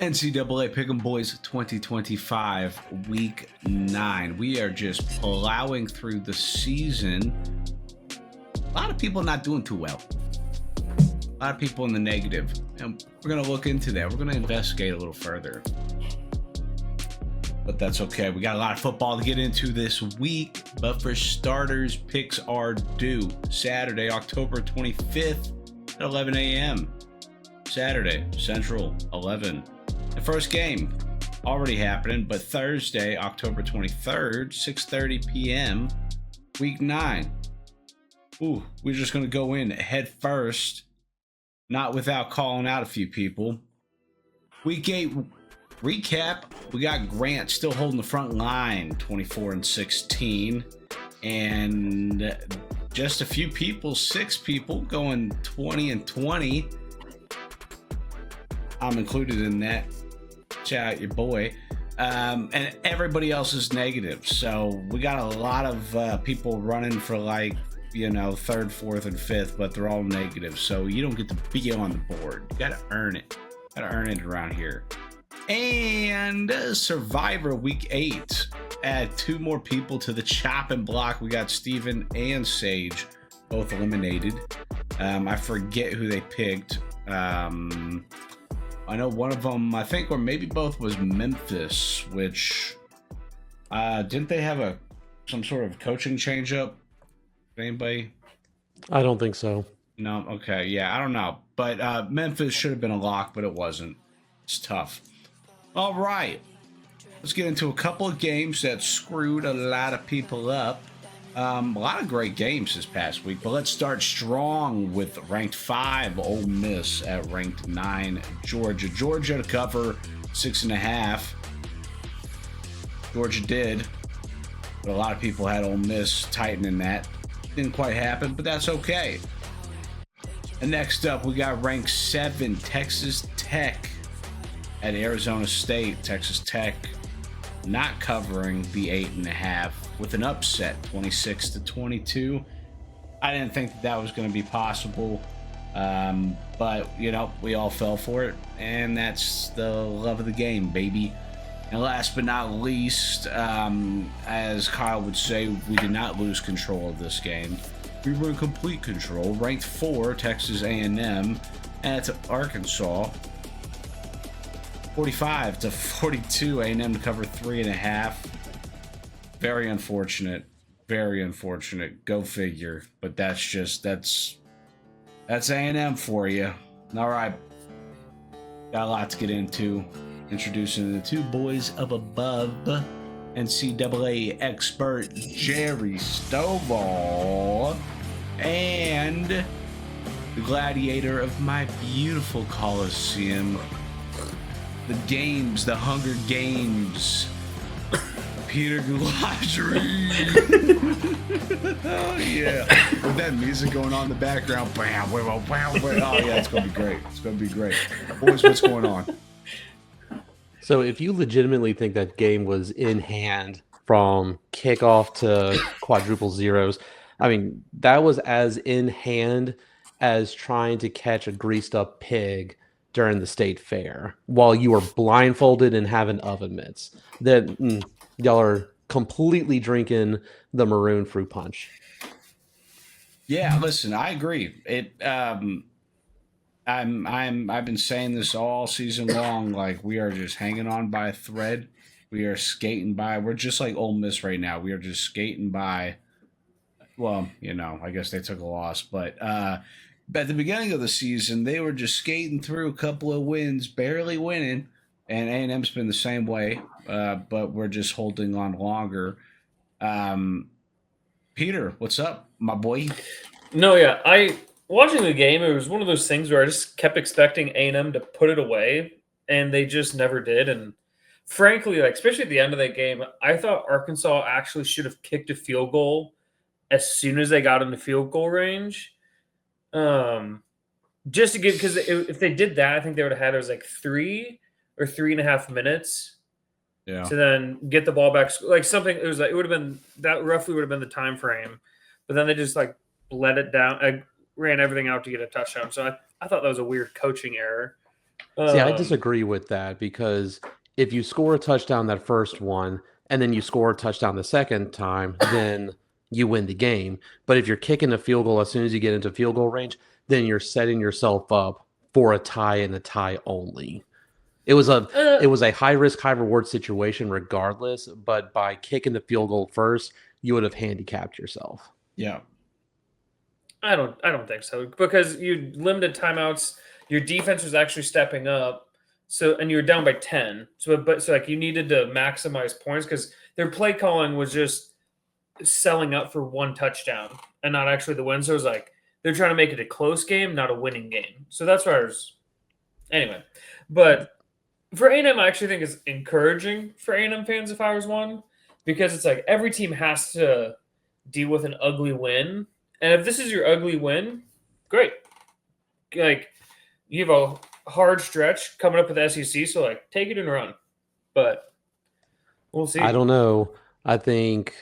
NCAA Pick'em Boys 2025, Week 9. We are just plowing through the season. A lot of people not doing too well. A lot of people in the negative. And we're going to look into that. We're going to investigate a little further. But that's okay. We got a lot of football to get into this week. But for starters, picks are due Saturday, October 25th at 11 a.m. Saturday, Central, 11. The first game already happening, but Thursday, October 23rd, 6:30 p.m., Week 9. Ooh, we're just going to go in head first, not without calling out a few people. Week 8 recap, we got Grant still holding the front line, 24-16, and just a few people, 6 people going 20-20. I'm included in that. Shout out your boy. And everybody else is negative. So we got a lot of people running for third, fourth, and fifth, but they're all negative. So you don't get to be on the board. You got to earn it. Got to earn it around here. And Survivor Week 8. Add 2 more people to the chopping block. We got Steven and Sage both eliminated. I forget who they picked. I know one of them, I think, or maybe both, was Memphis, which didn't they have some sort of coaching change up? Anybody? I don't think so. No? Okay. Yeah, I don't know. But Memphis should have been a lock, but it wasn't. It's tough. All right. Let's get into a couple of games that screwed a lot of people up. A lot of great games this past week, but let's start strong with ranked 5 Ole Miss at ranked 9 Georgia. Georgia to cover 6.5. Georgia did, but a lot of people had Ole Miss tightening that. Didn't quite happen, but that's okay. And next up, we got ranked 7 Texas Tech at Arizona State. Texas Tech not covering the 8.5 with an upset, 26-22. I didn't think that was going to be possible, but we all fell for it, and that's the love of the game, baby. And last but not least, as Kyle would say, we did not lose control of this game. We were in complete control. Ranked 4, Texas A&M at Arkansas. 45-42, A&M to cover 3.5. Very unfortunate. Very unfortunate. Go figure. But that's A&M for you. All right. Got a lot to get into. Introducing the 2 boys up above. NCAA expert Jerry Stovall and the gladiator of my beautiful Coliseum. The games, the Hunger Games. Peter Goulagerie. Oh, yeah. With that music going on in the background. Bam, bam, bam, bam. Oh, yeah, it's going to be great. It's going to be great. Boys, what's going on? So if you legitimately think that game was in hand from kickoff to quadruple zeros, I mean, that was as in hand as trying to catch a greased up pig during the state fair while you are blindfolded and having oven mitts. That y'all are completely drinking the maroon fruit punch. Yeah, listen, I agree. I've been saying this all season long. Like, we are just hanging on by a thread. We are skating by. We're just like Ole Miss right now. We are just skating by. Well, I guess they took a loss, but at the beginning of the season, they were just skating through a couple of wins, barely winning, and A&M's been the same way, but we're just holding on longer. Peter, what's up, my boy? No, yeah, watching the game, it was one of those things where I just kept expecting A&M to put it away, and they just never did. And frankly, especially at the end of that game, I thought Arkansas actually should have kicked a field goal as soon as they got into field goal range. Just to get, because if they did that, I think they would have had 3 or 3.5 minutes to then get the ball back. It would have been that roughly would have been the time frame, but then they just let it down. I ran everything out to get a touchdown. So I thought that was a weird coaching error. See, I Um, disagree with that because if you score a touchdown that first one and then you score a touchdown the second time, then you win the game. But if you're kicking a field goal as soon as you get into field goal range, then you're setting yourself up for a tie and a tie only. It was a uh, it was a high risk, high reward situation regardless, but by kicking the field goal first, you would have handicapped yourself. Yeah. I don't think so because you limited timeouts. Your defense was actually stepping up, so and you were down by 10. So like you needed to maximize points because their play calling was just selling up for one touchdown and not actually the win. So it was like they're trying to make it a close game, not a winning game. So that's why I was anyway. But for A&M, I actually think it's encouraging for A&M fans if I was one because it's like every team has to deal with an ugly win, and if this is your ugly win, great. Like you have a hard stretch coming up with the SEC, so like take it and run. But we'll I see. don't know. I think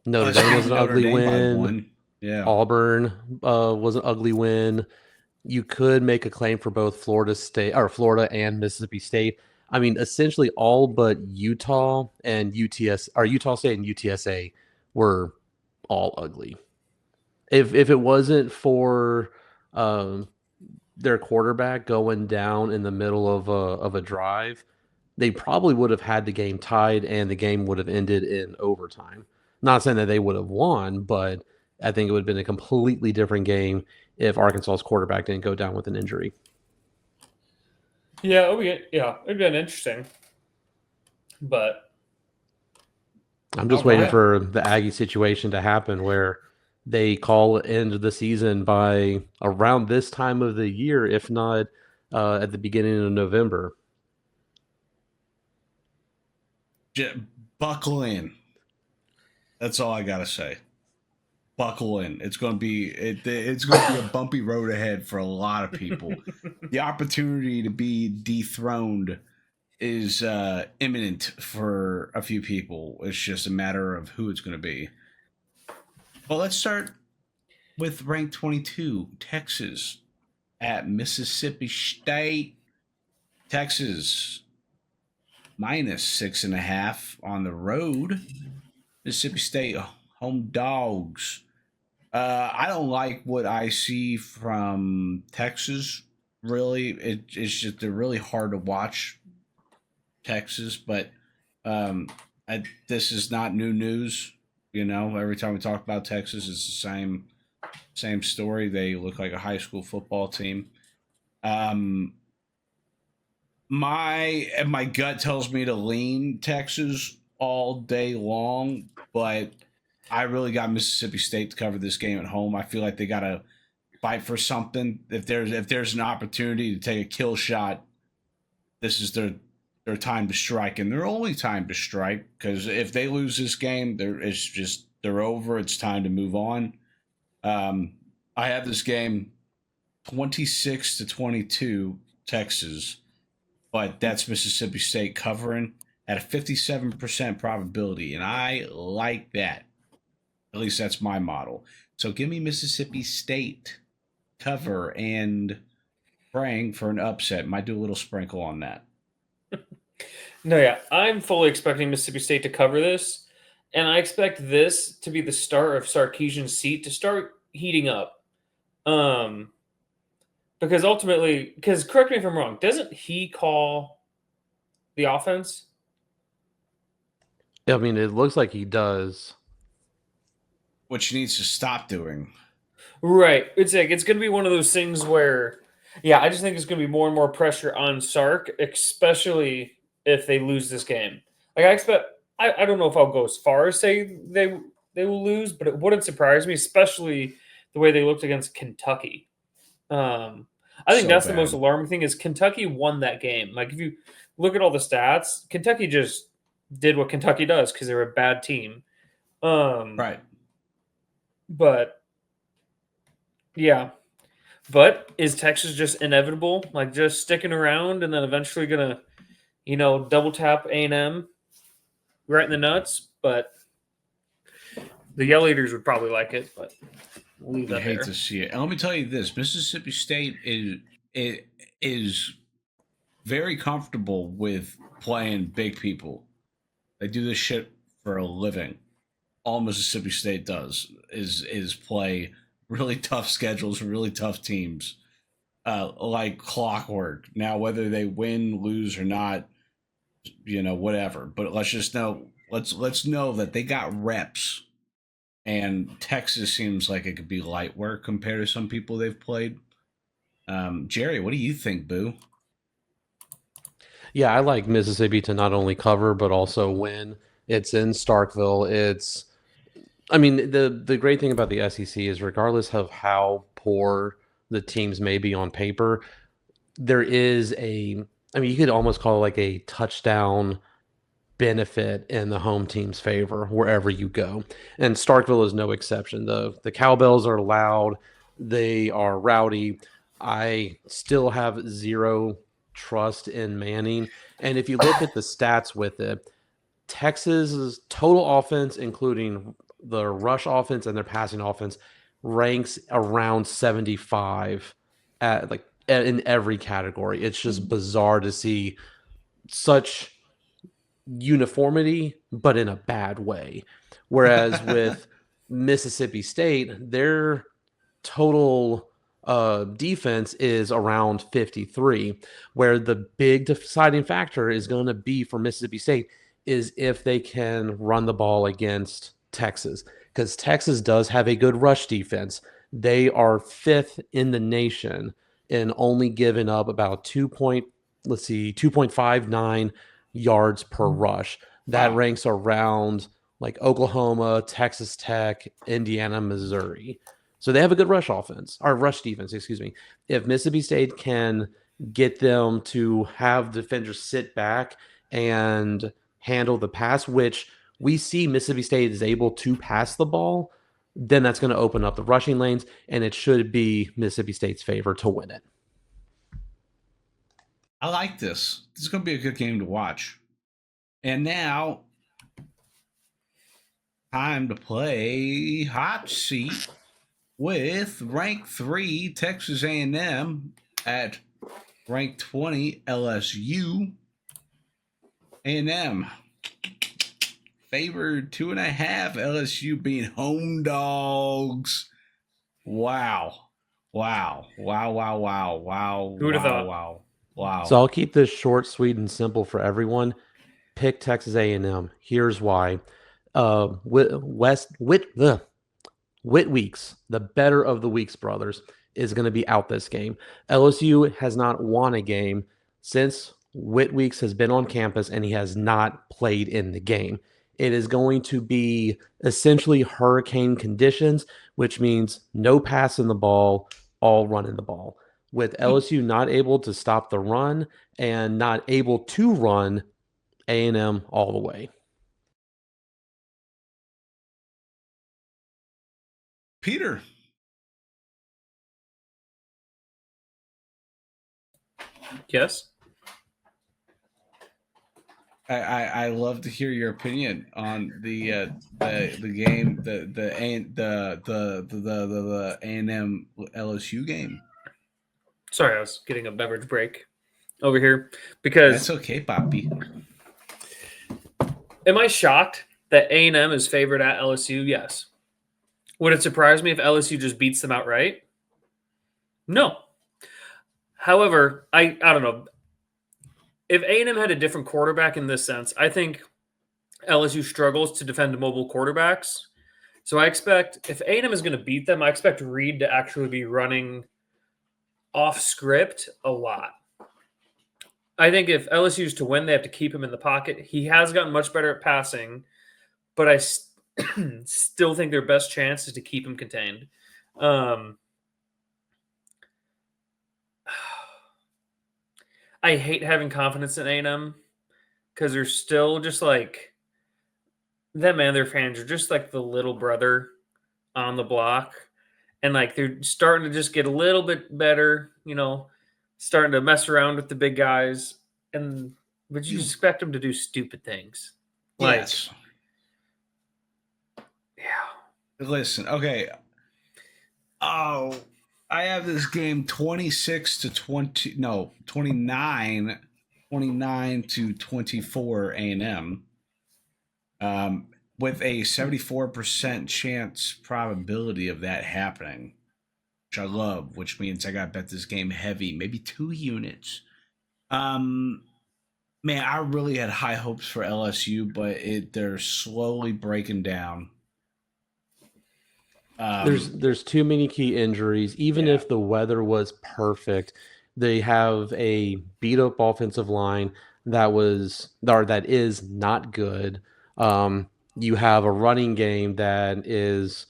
Notre Unless Dame you was beat an Notre ugly Dame by win. 1. Yeah. Auburn was an ugly win. You could make a claim for both Florida and Mississippi State. I mean, essentially all but Utah and Utah State and UTSA were all ugly. If it wasn't for um, their quarterback going down in the middle of a drive, they probably would have had the game tied and the game would have ended in overtime. Not saying that they would have won, but I think it would have been a completely different game if Arkansas's quarterback didn't go down with an injury. Yeah, it'd been interesting. But I'm All just waiting right. for the Aggie situation to happen where they call end of the season by around this time of the year, if not at the beginning of November. Buckle in. That's all I got to say. Buckle in. It's going to be it's going to be a bumpy road ahead for a lot of people. The opportunity to be dethroned is imminent for a few people. It's just a matter of who it's going to be. Well, let's start with ranked 22, Texas at Mississippi State. Texas minus 6.5 on the road. Mississippi State home dogs. I don't like what I see from Texas. Really, it's just they're really hard to watch. Texas, but um, this is not new news. You know, every time we talk about Texas, it's the same story. They look like a high school football team. Um, my gut tells me to lean Texas all day long, but I really got Mississippi State to cover this game at home. I feel like they got to fight for something. If there's an opportunity to take a kill shot, this is their time to strike, and their only time to strike. Because if they lose this game, they're over. It's time to move on. I have this game 26-22 Texas, but that's Mississippi State covering at a 57% probability, and I like that. At least that's my model. So give me Mississippi State cover and praying for an upset. Might do a little sprinkle on that. no, yeah, I'm fully expecting Mississippi State to cover this, and I expect this to be the start of Sarkisian's seat to start heating up. Because ultimately, because correct me if I'm wrong, doesn't he call the offense? I mean, it looks like he does. Which he needs to stop doing. Right. It's like it's gonna be one of those things where, yeah, I just think it's gonna be more and more pressure on Sark, especially if they lose this game. Like I expect, I don't know if I'll go as far as say they will lose, but it wouldn't surprise me, especially the way they looked against Kentucky. I think So that's the most bad. alarming thing is Kentucky won that game. Like if you look at all the stats, Kentucky just did what Kentucky does because they're a bad team. Right. But yeah, but is Texas just inevitable? Like just sticking around and then eventually gonna, double tap A&M right in the nuts? But the Yell Eaters would probably like it. But we'll leave You that hate there. to see it. And let me tell you this: Mississippi State is very comfortable with playing big people. They do this shit for a living. All Mississippi State does is play really tough schedules, really tough teams, like clockwork. Now, whether they win, lose, or not, whatever. But let's know that they got reps. And Texas seems like it could be light work compared to some people they've played. Jerry, what do you think, Boo? Yeah, I like Mississippi to not only cover but also win. It's in Starkville. I mean, the great thing about the SEC is regardless of how poor the teams may be on paper, there is I mean, you could almost call it like a touchdown benefit in the home team's favor wherever you go. And Starkville is no exception. The cowbells are loud, they are rowdy. I still have zero trust in Manning. And if you look at the stats with it, Texas's total offense, including the rush offense and their passing offense, ranks around 75 in every category. It's just bizarre to see such uniformity, but in a bad way. Whereas with Mississippi State, their total defense is around 53, where the big deciding factor is going to be for Mississippi State is if they can run the ball against Texas, because Texas does have a good rush defense. They are fifth in the nation in only giving up about 2.59 yards per rush. That Wow. ranks around like Oklahoma, Texas Tech, Indiana, Missouri. So they have a good rush offense, or rush defense, excuse me. If Mississippi State can get them to have defenders sit back and handle the pass, which we see Mississippi State is able to pass the ball, then that's going to open up the rushing lanes, and it should be Mississippi State's favor to win it. I like this. This is going to be a good game to watch. And now, time to play hot seat with rank 3 Texas A&M at rank 20 LSU. A&M favored 2.5. LSU being home dogs. Wow. Who would have thought? Wow. So I'll keep this short, sweet, and simple for everyone. Pick Texas A&M. Here's why. Whit Weeks, the better of the Weeks brothers, is going to be out this game. LSU has not won a game since Whit Weeks has been on campus, and he has not played in the game. It is going to be essentially hurricane conditions, which means no passing the ball, all running the ball. With LSU not able to stop the run and not able to run, A&M all the way. Peter. Yes. I love to hear your opinion on the game, the A&M LSU game. Sorry, I was getting a beverage break over here because That's okay, Poppy. Am I shocked that A&M is favored at LSU? Yes. Would it surprise me if LSU just beats them outright? No. However, I don't know. If A&M had a different quarterback in this sense, I think LSU struggles to defend mobile quarterbacks. So I expect if A&M is going to beat them, I expect Reed to actually be running off script a lot. I think if LSU is to win, they have to keep him in the pocket. He has gotten much better at passing, but I still think their best chance is to keep him contained. I hate having confidence in A&M because they're still just like them and their fans are just like the little brother on the block. And like they're starting to just get a little bit better, starting to mess around with the big guys. But you expect them to do stupid things. Yes. Yeah. Listen, okay. Oh, I have this game 29 29-24 A&M, with a 74% chance probability of that happening, which I love, which means I got to bet this game heavy, maybe 2 units. Man, I really had high hopes for LSU, but they're slowly breaking down. There's too many key injuries. Even Yeah. if the weather was perfect, they have a beat up offensive line that is not good. You have a running game that is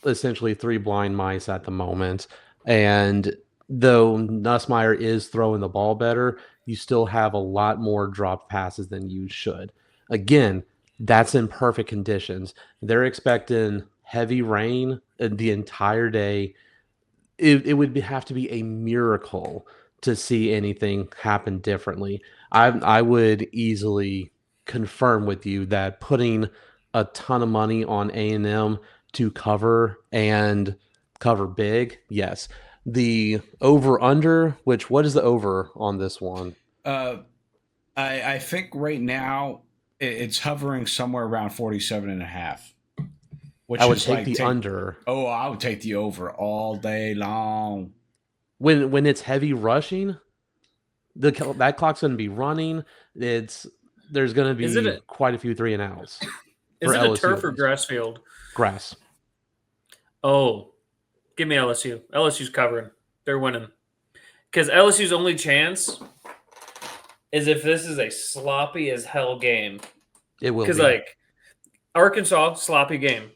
essentially 3 blind mice at the moment. And though Nussmeier is throwing the ball better, you still have a lot more dropped passes than you should. Again, that's in perfect conditions. They're expecting heavy rain the entire day. It would have to be a miracle to see anything happen differently. I would easily confirm with you that putting a ton of money on A&M to cover and cover big, yes. The over under, which what is the over on this one? Uh, I think right now it's hovering somewhere around 47.5, I which would is take like the under. Oh, I would take the over all day long. When it's heavy rushing, that clock's going to be running. There's going to be quite a few 3 and outs. Is it LSU a turf or grass field? Grass. Oh, give me LSU. LSU's covering. They're winning. Because LSU's only chance is if this is a sloppy as hell game. It will be. Because, like, Arkansas, sloppy game.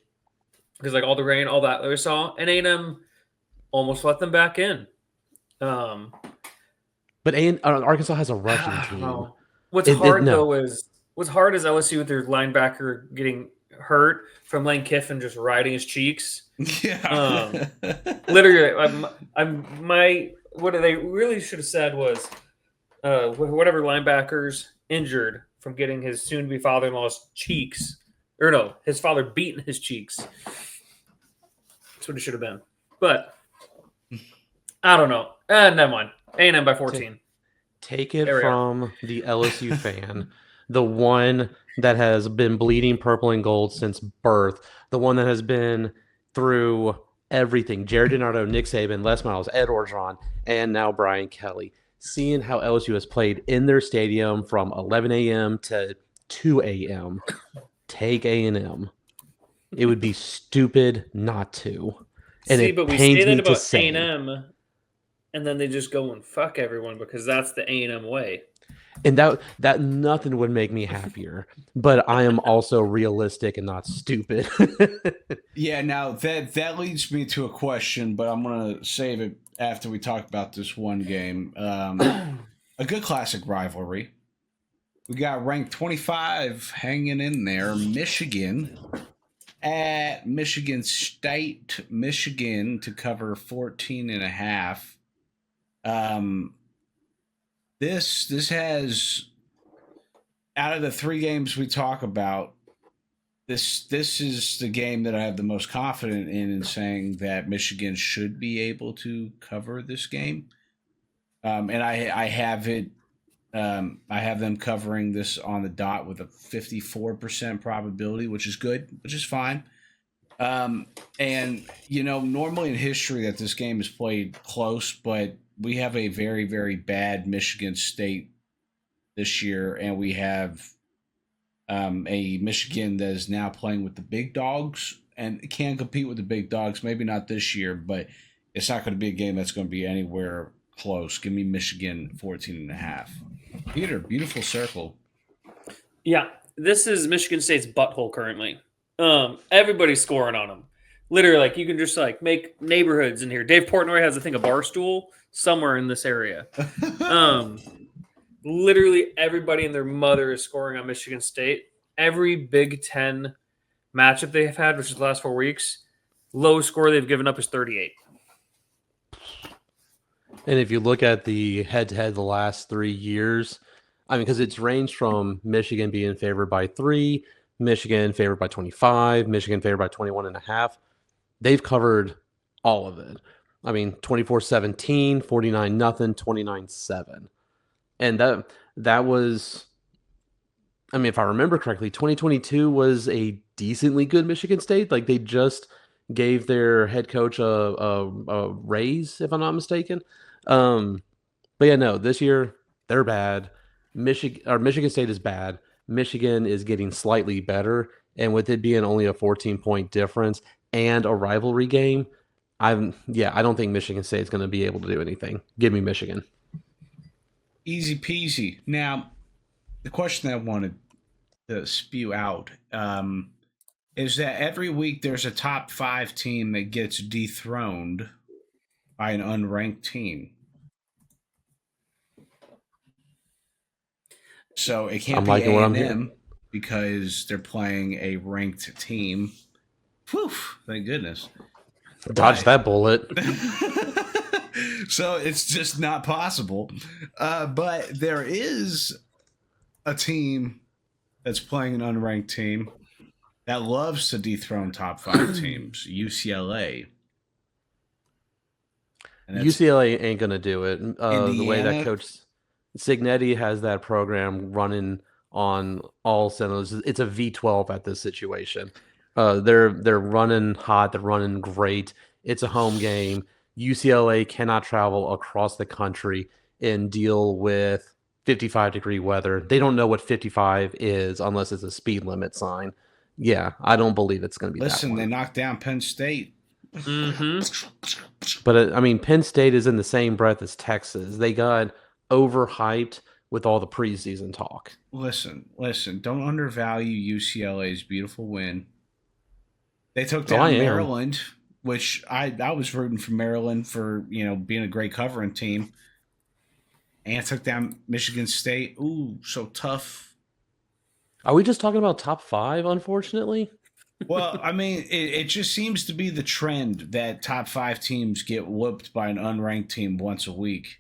Because, like, all the rain, all that we saw. And A&M almost let them back in. But Arkansas has a rushing team. What's hard is LSU with their linebacker getting hurt from Lane Kiffin just riding his cheeks. Yeah. Literally, what they really should have said was whatever linebacker's injured from getting his soon-to-be father-in-law's cheeks, or no, his father beating his cheeks. That's what it should have been. But I don't know. Never mind. A&M by 14. Take it from the LSU fan, the one that has been bleeding purple and gold since birth, the one that has been through everything. Jared DiNardo, Nick Saban, Les Miles, Ed Orgeron, and now Brian Kelly. Seeing how LSU has played in their stadium from 11 a.m. to 2 a.m., take A&M. It would be stupid not to. And see, but we say that about A&M, and then they just go and fuck everyone because that's the A&M way. And that nothing would make me happier. But I am also realistic and not stupid. Yeah, now that leads me to a question, but I'm going to save it after we talk about this one game. A good classic rivalry. We got ranked 25 hanging in there, Michigan at Michigan State, Michigan to cover 14.5. This has, out of the 3 games we talk about, this is the game that I have the most confident in saying that Michigan should be able to cover this game. And I have it. I have them covering this on the dot with a 54% probability, which is good, which is fine. And normally in history that this game is played close, but we have a very, very bad Michigan State this year, and we have a Michigan that is now playing with the big dogs and can compete with the big dogs. Maybe not this year, but it's not going to be a game that's going to be anywhere close. Give me Michigan 14.5. Peter, beautiful circle. Yeah, this is Michigan State's butthole currently. Everybody's scoring on them. Literally, like, you can just like make neighborhoods in here. Dave Portnoy has, I think, a bar stool somewhere in this area. Literally everybody and their mother is scoring on Michigan State. Every Big Ten matchup they've had, which is the last 4 weeks, low score they've given up is 38. And if you look at the head-to-head the last 3 years, I mean, because it's ranged from Michigan being favored by 3, Michigan favored by 25, Michigan favored by 21.5. They've covered all of it. I mean, 24-17, 49-0, 29-7. And that was, I mean, if I remember correctly, 2022 was a decently good Michigan State. Like they just gave their head coach a raise, if I'm not mistaken. Um, but yeah, no, this year they're bad. Michigan State is bad. Michigan is getting slightly better, and with it being only a 14-point difference and a rivalry game, I don't think Michigan State is going to be able to do anything. Give me Michigan. Easy peasy. Now, the question that I wanted to spew out is that every week there's a top 5 team that gets dethroned by an unranked team. So it can't I'm be liking what I'm A&M hearing. because they're playing a ranked team. Whew, thank goodness. Dodge that bullet. So it's just not possible. But there is a team that's playing an unranked team that loves to dethrone top 5 teams, UCLA. And that's UCLA ain't gonna do it. The way that Indiana. Coach Signetti has that program running on all cylinders, it's a V12 at this situation. They're running hot. They're running great. It's a home game. UCLA cannot travel across the country and deal with 55-degree weather. They don't know what 55 is unless it's a speed limit sign. Yeah, I don't believe it's going to be Listen, that they one. knocked down Penn State. Mm-hmm. But I mean, Penn State is in the same breath as Texas. They got overhyped with all the preseason talk. Listen. Don't undervalue UCLA's beautiful win. They took Oh, I down am. Maryland, which I was rooting for Maryland for being a great covering team, and took down Michigan State. Ooh, so tough. Are we just talking about top five, unfortunately? Well, I mean, it just seems to be the trend that top 5 teams get whooped by an unranked team once a week.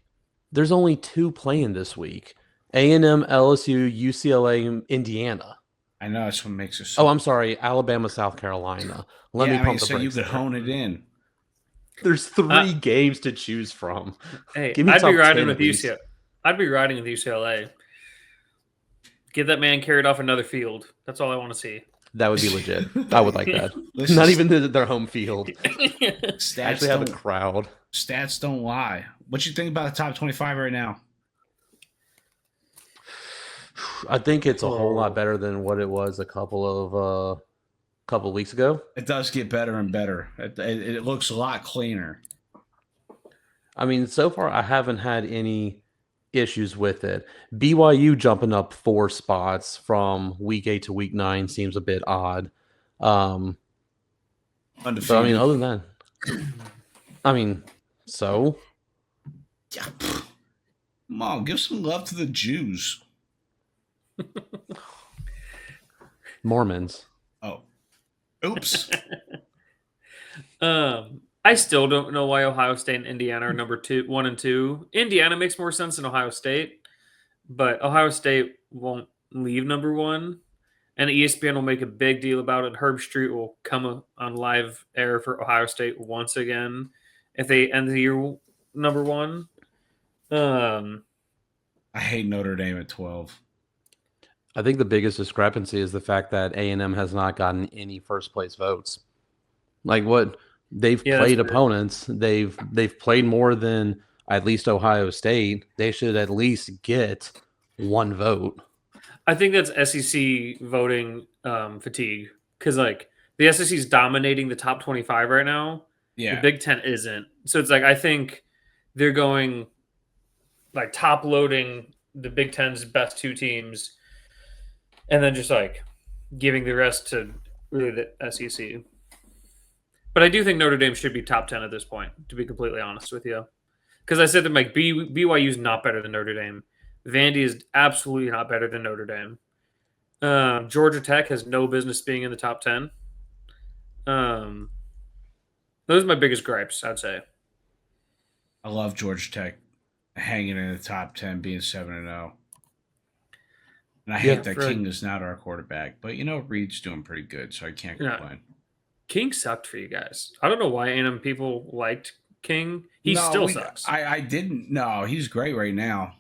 There's only two playing this week. A&M, LSU, UCLA, Indiana. I know that's what makes it Oh, so. I'm sorry, Alabama, South Carolina. Let me Yeah, I mean, pump the so you brakes could there. hone it in. There's three games to choose from. Hey, Give me I'd be top riding 10 with at least. UCLA. I'd be riding with UCLA. Get that man carried off another field. That's all I want to see. That would be legit. I would like that. Listen, Not even their home field. stats Actually have a don't crowd. stats don't lie. What you think about the top 25 right now? I think it's a whole lot better than what it was a couple of weeks ago. It does get better and better. It looks a lot cleaner. I mean, so far I haven't had any issues with it. BYU jumping up 4 spots from week 8 to week 9 seems a bit odd. Undefeated. But I mean, other than that, I mean, so Yeah, come on, give some love to the Jews. Mormons. Oh, oops. I still don't know why Ohio State and Indiana are number 1 and 2. Indiana makes more sense than Ohio State, but Ohio State won't leave number 1. And ESPN will make a big deal about it. Herb Street will come on live air for Ohio State once again if they end the year number 1. I hate Notre Dame at 12. I think the biggest discrepancy is the fact that A&M has not gotten any first place votes. Like what they've played opponents, they've played more than at least Ohio State. They should at least get 1 vote. I think that's SEC voting fatigue because like the SEC is dominating the top 25 right now. Yeah, the Big Ten isn't. So it's like I think they're going like top loading the Big Ten's best 2 teams, and then just like giving the rest to really the SEC. But I do think Notre Dame should be top 10 at this point, to be completely honest with you. Because I said that like BYU is not better than Notre Dame. Vandy is absolutely not better than Notre Dame. Georgia Tech has no business being in the top 10. Those are my biggest gripes, I'd say. I love Georgia Tech hanging in the top 10, being 7-0. And I hate that King is not our quarterback. But, Reed's doing pretty good, so I can't complain. King sucked for you guys. I don't know why A&M people liked King. He still sucks. I didn't. No, he's great right now.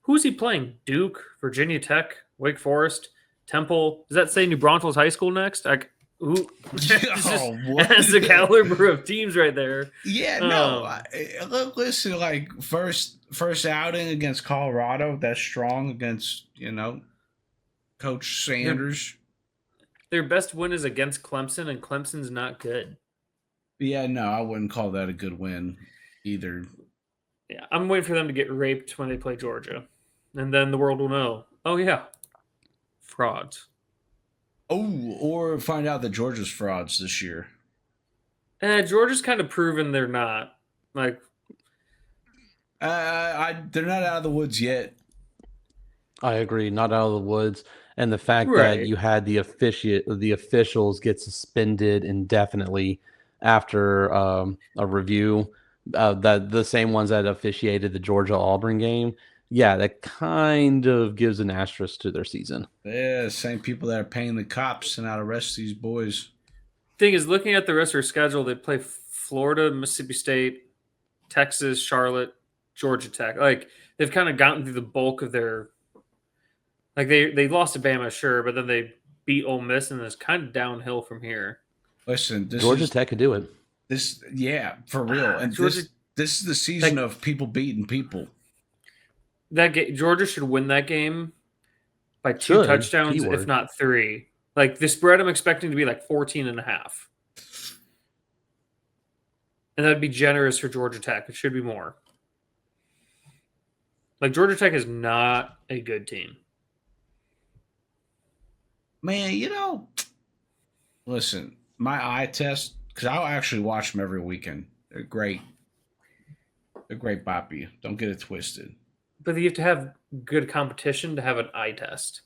Who's he playing? Duke, Virginia Tech, Wake Forest, Temple. Does that say New Braunfels High School next? Like, who? That's the caliber of teams right there. Yeah, no. Listen, like first outing against Colorado, that's strong against Coach Sanders. Their best win is against Clemson, and Clemson's not good. Yeah, no, I wouldn't call that a good win either. Yeah, I'm waiting for them to get raped when they play Georgia, and then the world will know. Oh yeah, frauds. Oh, or find out that Georgia's frauds this year. Georgia's kind of proven they're not. Like, they're not out of the woods yet. I agree, not out of the woods. And the fact that you had the officials get suspended indefinitely after a review, that the same ones that officiated the Georgia-Auburn game, yeah, that kind of gives an asterisk to their season. Yeah, same people that are paying the cops and how to arrest these boys. Thing is, looking at the rest of their schedule, they play Florida, Mississippi State, Texas, Charlotte, Georgia Tech. Like, they've kind of gotten through the bulk of their. Like, they lost to Bama, sure, but then they beat Ole Miss, and it's kind of downhill from here. Listen, Georgia Tech could do it. Yeah, for real. And Georgia, this is the season of people beating people. Georgia should win that game by 2 touchdowns, if not 3. Like, the spread I'm expecting to be like 14.5. And that'd be generous for Georgia Tech. It should be more. Like, Georgia Tech is not a good team. Man, listen, my eye test, because I'll actually watch them every weekend. They're great. They're great, Boppy. Don't get it twisted. But you have to have good competition to have an eye test.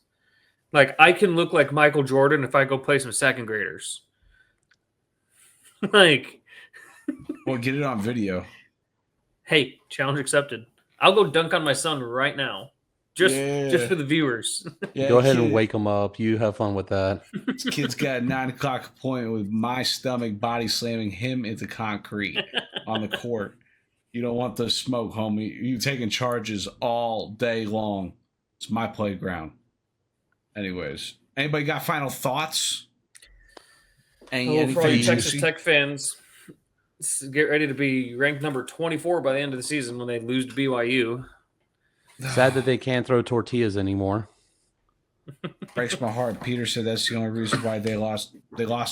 Like, I can look like Michael Jordan if I go play some second graders. Like, well, get it on video. Hey, challenge accepted. I'll go dunk on my son right now. Just for the viewers. Yeah, go ahead and wake him up. You have fun with that. This kid's got a 9 o'clock appointment with my stomach body slamming him into concrete on the court. You don't want the smoke, homie. You taking charges all day long. It's my playground. Anyways, anybody got final thoughts? For all you Texas Tech fans, get ready to be ranked number 24 by the end of the season when they lose to BYU. Sad that they can't throw tortillas anymore. Breaks my heart. Peter said that's the only reason why they lost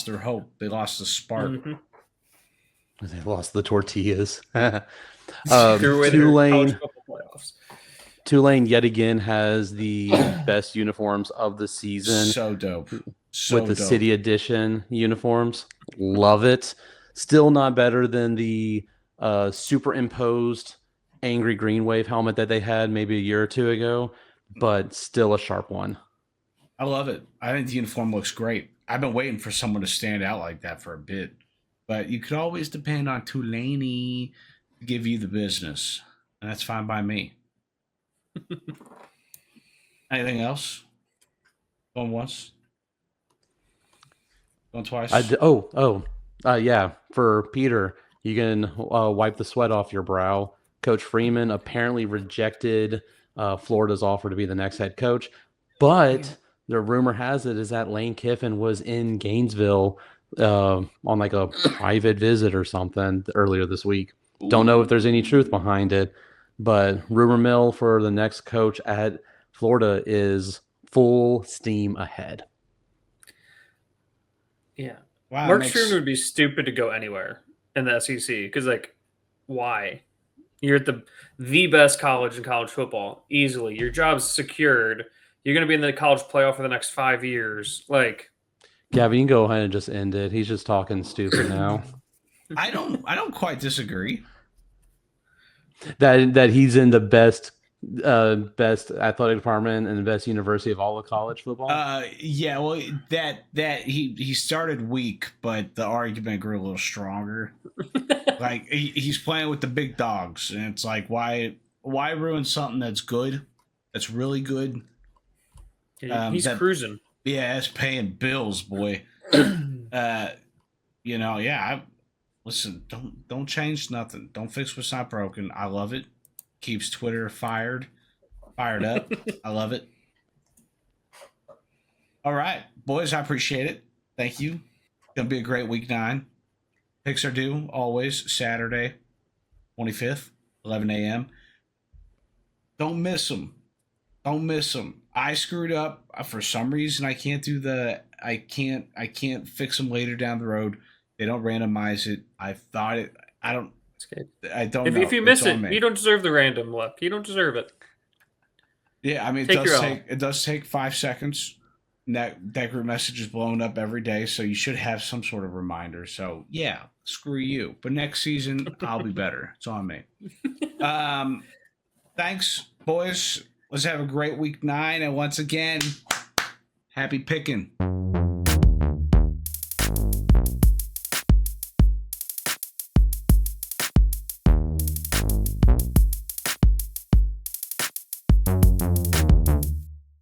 their hope. They lost the spark. Mm-hmm. They lost the tortillas. Tulane yet again has the best uniforms of the season. So dope. With the City Edition uniforms. Love it. Still not better than the superimposed Angry Green Wave helmet that they had maybe a year or two ago, but still a sharp one. I love it. I think the uniform looks great. I've been waiting for someone to stand out like that for a bit, but you could always depend on Tulane to give you the business, and that's fine by me. Anything else? Going once? Going twice? Yeah. For Peter, you can wipe the sweat off your brow. Coach Freeman apparently rejected Florida's offer to be the next head coach, but the rumor has it is that Lane Kiffin was in Gainesville on like a private visit or something earlier this week. Ooh. Don't know if there's any truth behind it, but rumor mill for the next coach at Florida is full steam ahead. Yeah. Wow, Mark Stern would be stupid to go anywhere in the SEC because, like, why? You're at the best college in college football, easily. Your job's secured. You're going to be in the college playoff for the next 5 years. Like, Gavin, you can go ahead and just end it. He's just talking stupid now. I don't quite disagree. That he's in the best athletic department and the best university of all of college football. Yeah, well, that he started weak, but the argument grew a little stronger. Like he's playing with the big dogs, and it's like why ruin something that's good, that's really good. He's cruising. Yeah, that's paying bills, boy. Listen, don't change nothing. Don't fix what's not broken. I love it. Keeps Twitter fired. Fired up. I love it. All right, boys, I appreciate it. Thank you. Gonna be a great week 9. Picks are due always Saturday, 25th, 11 a.m. Don't miss them. Don't miss them. I screwed up for some reason. I can't do the. I can't fix them later down the road. They don't randomize it. I thought it. I don't. I don't know. If you miss It's on it, me. you don't deserve the random luck. You don't deserve it. Yeah, I mean, it does take 5 seconds. That group message is blowing up every day, so you should have some sort of reminder. So yeah, screw you. But next season, I'll be better. It's on me. Thanks, boys. Let's have a great week 9, and once again, happy picking.